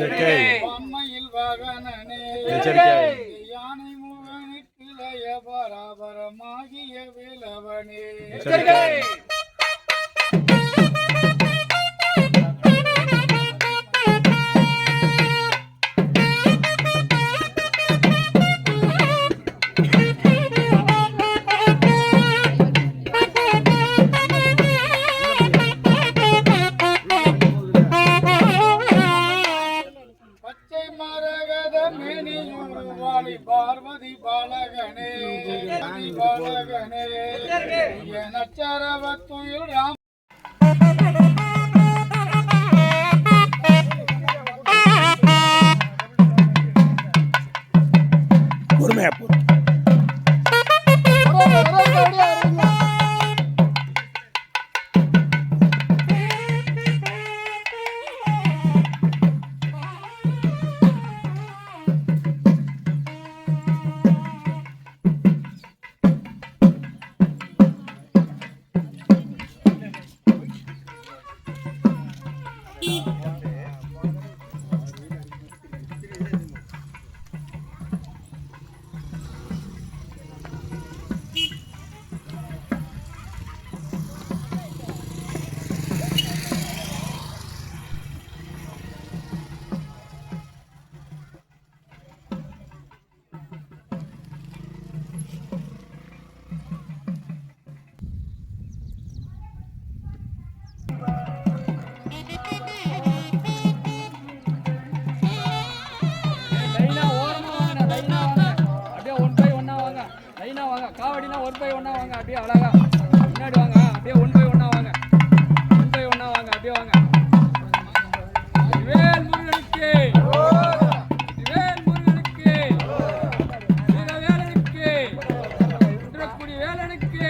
வான்மையில் வாகனனே யானை முகனுக்கு லய பராபரமாகிய வேலவனே பார்வதி பாலகனே பாலகனே நச்சரவத்துயில் ராம் பொறுமையா காவடினா ஒன் பை ஒன்னா வாங்க அப்படியே அழகா முன்னாடி வாங்க அப்படியே ஒன் பை ஒன்னா வாங்க அப்படியே வாங்க வேல் முருகனுக்கு வேல் முருகனுக்கு வேலனுக்கு குன்றக்குடி வேலனுக்கு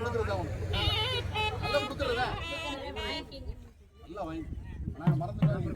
கொடுக்குறதா நல்லா கொடுக்குறதா நல்லா வாங்கி நாங்கள் மறந்துட்டோம்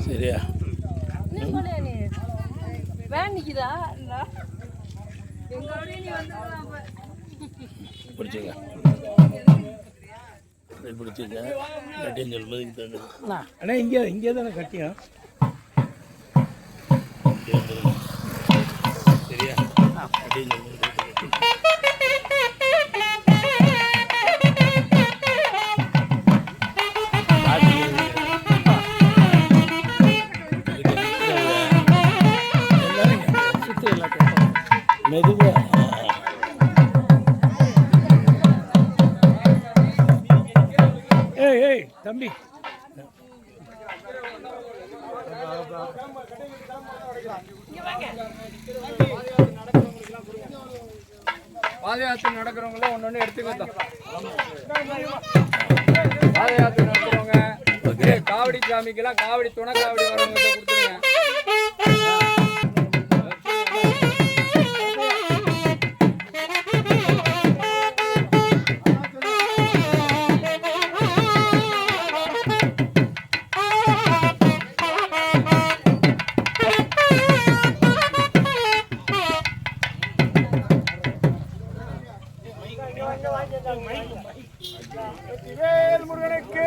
சரியா பிடிச்சிங்க பிடிச்சிங்க கட்டின்னு சொல்லும்போது அண்ணா இங்கே தானே கட்டியும் சரியா கட்டின்னு சொல்லும்போது மெதுவா ஏய் தம்பி பாத யாத்திரை நடக்கிறவங்கள ஒன்னொன்னு எடுத்துக்கிட்டோம். பாத யாத்திரை நடத்துறவங்க காவடி சாமிக்கெல்லாம் காவடி துணை காவடி வரவங்க கொடுத்துருங்க. முருகனுக்கு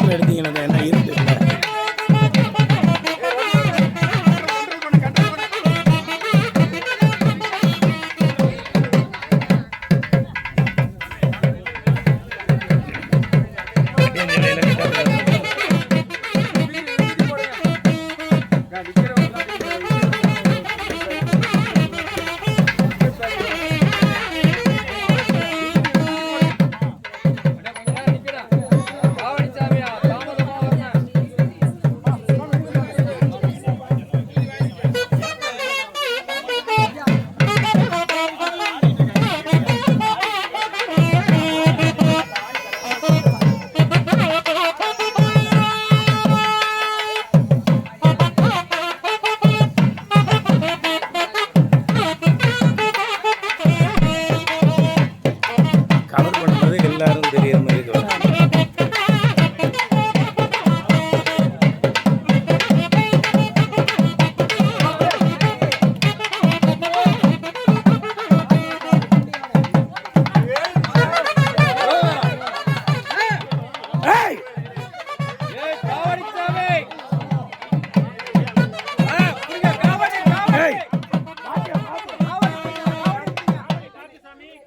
எடுத்தீங்கன்னா என்ன இருக்கு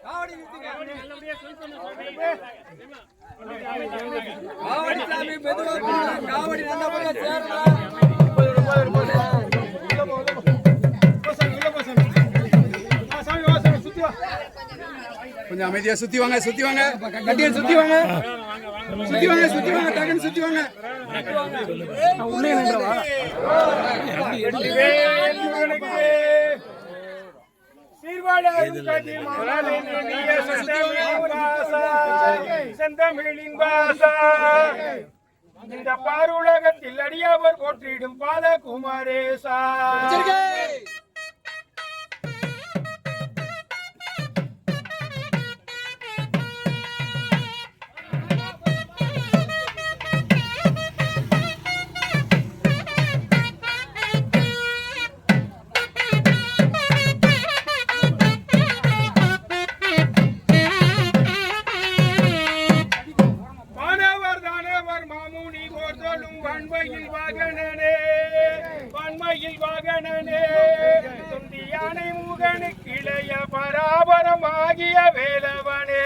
காவடி நிறுத்துங்க. காவடி சாமி மெதுவா போகணும். காவடி நல்ல பக்கம் சேரணும். கொஞ்சம் அமைதியா சுத்தி வாங்க கட்டியை சுத்தி வாங்க டக்குன்னு சுத்தி வாங்க. உள்ளே நின்றவா இந்த பாருலகத்தில் அடியவர் போற்றிடும் பாலகுமாரேசா. வன்மையில் வாகனனே துந்தி யானை முகனுக்கு இளைய பராபரமாகிய வேலவனே.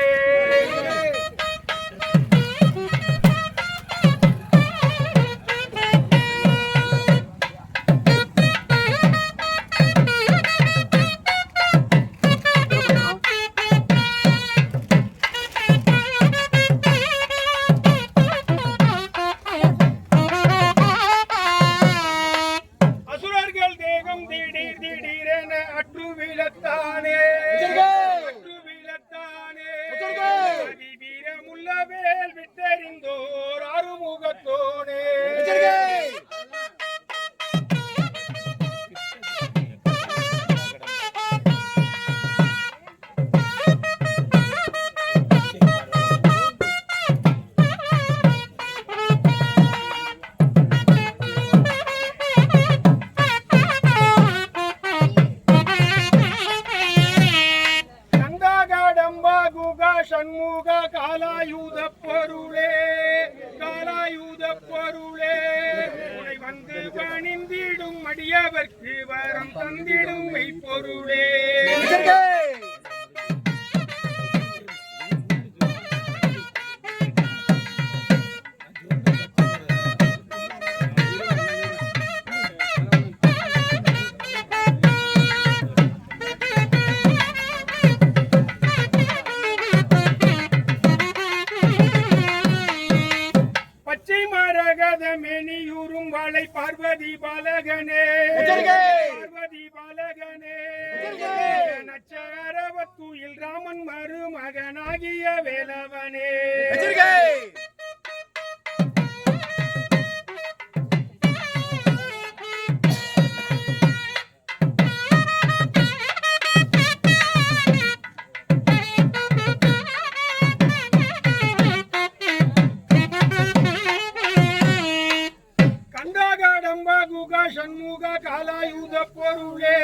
சண்முக காலாயுத பொருளே உனை வந்து பணிந்திடும் அடியவர்க்கு வரம் தந்திடும் மெய்ப்பொருளே. வாழை பார்வதி பாலகனே நச்சரவத்தூயில் ராமன் மருமகனாகிய வேலவனே. சண்முக காலாயுத பொருளே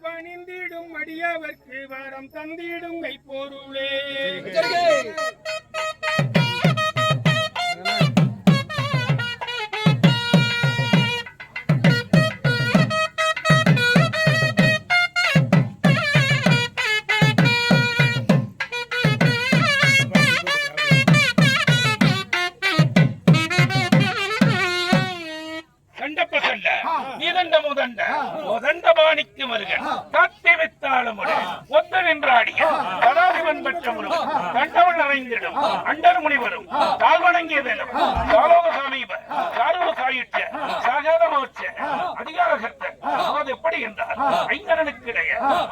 பணிந்திடும் அடியவர்க்கு வரம் தந்திடும் மெய்ப்பொருளே. முதண்டபாணிக்கு வருக காத்தி வித்தாளமுட ஒத்த நின்றாடிய கடாதிபன் பெற்ற முருகன் கண்டவன் அறிந்திடும் அண்டர் முனிவரும் தாழ்வணங்கிய வேலும் சாலோக சமீப சாரூர சாயுட்ச சாகாத மோட்ச அதிகாரகர்த்த அது எப்படி என்றால் ஐங்கரனுக்கிடைய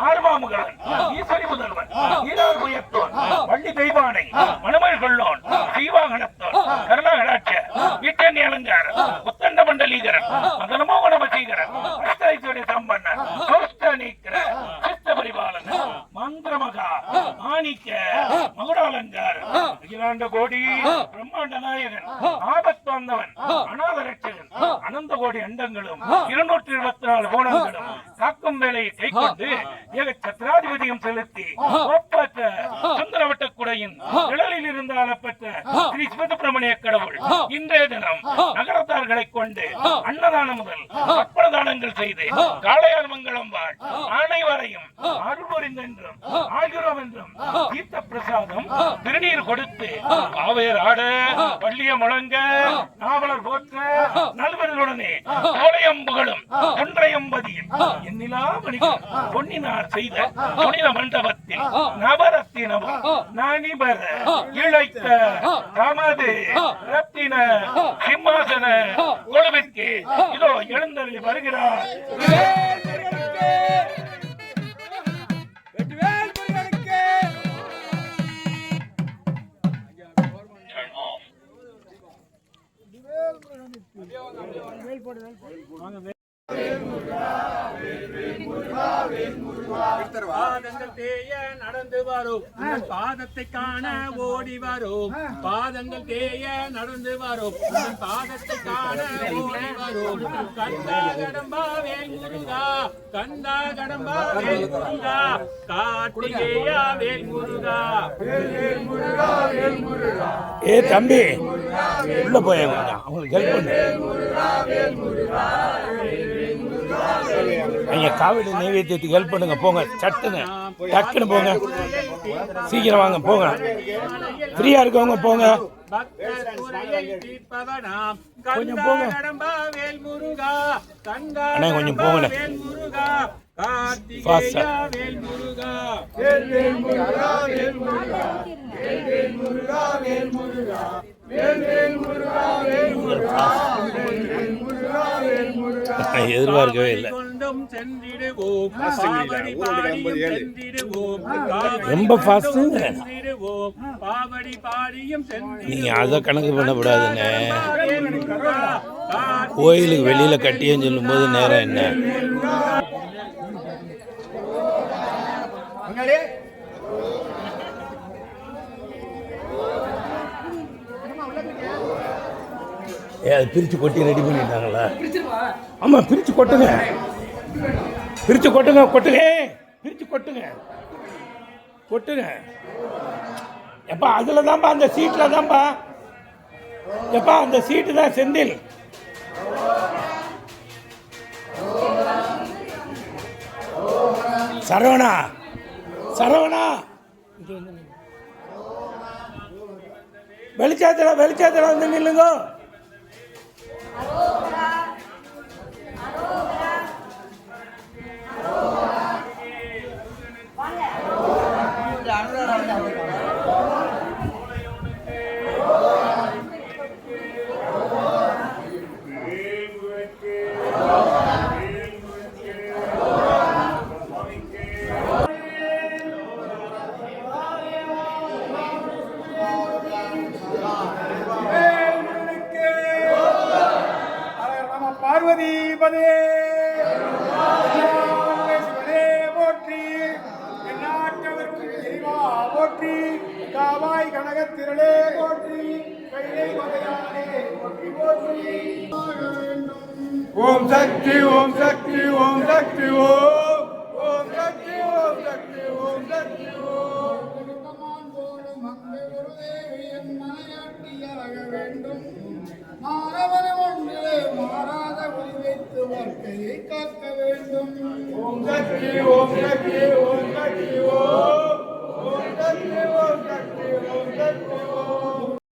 ஆர்வாமுகன் ஈஸ்வரி முதல்வன் ஈரார் புயத்தோன் வள்ளி தெய்வானை மணமல் கொள்ளோன் சீவாகனத்தோன் கருணாகடாட்ச வீட்டணி அலங்காரன் உத்தண்ட மண்டலீகரன் மதனமோகன வசீகரன் அஷ்டைஸ்வரிய சம்பன்னன் சௌஷ்டனீக்கர சித்த பரிபாலன் மந்திரமகா மாணிக்க மகுடாலங்காரன் அகிலாண்ட கோடி பிரம்மாண்ட நாயகன் ஆபத்து வந்தவன் அநாத ரட்சகன் அனந்த கோடி அண்டங்களும் 224 கோணங்களும் காக்கும் வேலையை கைக்கொண்டு ஏக சத்திராதிபதியும் செலுத்தி ஒப்பற்ற சுந்தரவட்ட குடையின் நிழலில் இருந்து ஆளப்பட்ட ஸ்ரீ சிவசுப்பிரமணிய கடவுள் இன்றைய தினம் நகரத்தார்களை கொண்டு அன்னதானம் முதல் அற்புத தானங்கள் செய்து காளையார் மங்கலம் வாழ் ஆணை எல்லாரையும் அருள் புரிந்தென்றும் ஆகிறோம் என்றும் தீர்த்த பிரசாதம் திருநீர் கொடுத்து ஆவையர் ஆட பள்ளிய முழங்க நாவலர் போற்ற நல்வர்களுடனே கோடையம் புகழும் ஒன்றையம் பதியும் எண்ணிலா மணிக்கும் பொன்னினார் செய்த புனித மண்டபத்தில் நவரத்தினமும் நனிபர இழைத்த தமது ரத்தின சிம்மாசன கொழுவிற்கு இதோ எழுந்தருளி வருகிறார். பாதங்கள் தேய நடந்து வரும் பாதத்தை காண ஓடி வரும் பாதங்கள் தேய நடந்து வரும் பாதத்தை காண ஓடி வரும் கந்தா கடம்பா வேல் முருகா கந்தா கடம்பா வேல் முருகா கார்த்திகேயா வேல் முருகா ஏ தம்பி உள்ள போய் அவங்களுக்கு ஹெல்ப் பண்ணு. நீங்க காவடி நைவேத்தியத்துக்கு ஹெல்ப் பண்ணுங்க. போங்க சட்டுன்னு டக்குன்னு போங்க. சீக்கிரம் வாங்க போங்க. ஃப்ரீயா இருக்கவங்க போங்க. கொஞ்சம் போங்க அண்ணா, கொஞ்சம் போங்க. ஃபாஸ்டா எதிர்பார்க்கவே இல்லை. ரொம்ப ஃபாஸ்ட்டுங்க. நீங்க அதை கணக்கு பண்ணக்கூடாதுங்க. கோயிலுக்கு வெளியில கட்டியன்னு சொல்லும் போது நேரம் என்ன? அது பிரித்து கொட்டி ரெடி பண்ணிட்டாங்களா? ஆமாம், பிரித்து கொட்டுங்க, பிரித்து கொட்டுங்க, கொட்டுங்க, பிரித்து கொட்டுங்க, கொட்டுங்க. எப்பா அதில் தான்ப்பா, அந்த சீட்டில் தான்ப்பா, எப்பா அந்த சீட்டு தான் செந்தில். சரவணா, சரவணா, வெளிச்சாத்திரம், வெளிச்சாத்திரம் வந்து நில்லுங்க. பார்வதி பதே போற்றி, எந்நாட்டவர்க்கும் இறைவா போற்றி, காவாய் கனகத்திரளே போற்றி, கைலை மலையானே போற்றி போற்றி. ஓம் சக்தி, ஓம் சக்தி, ஓம் சக்தி, ஓம் ஓம் சக்தி, ஓம் சக்தி, ஓம் சக்தி, ஓம். மாணவன ஒன்றிலே மாறாத ஒளி வைத்து வாழ்க்கையை காக்க வேண்டும். ஓம் சக்தி, ஓம் சக்தி, ஓம் சக்தி, ஓம் ஓம் சக்தி, ஓம் சக்தி.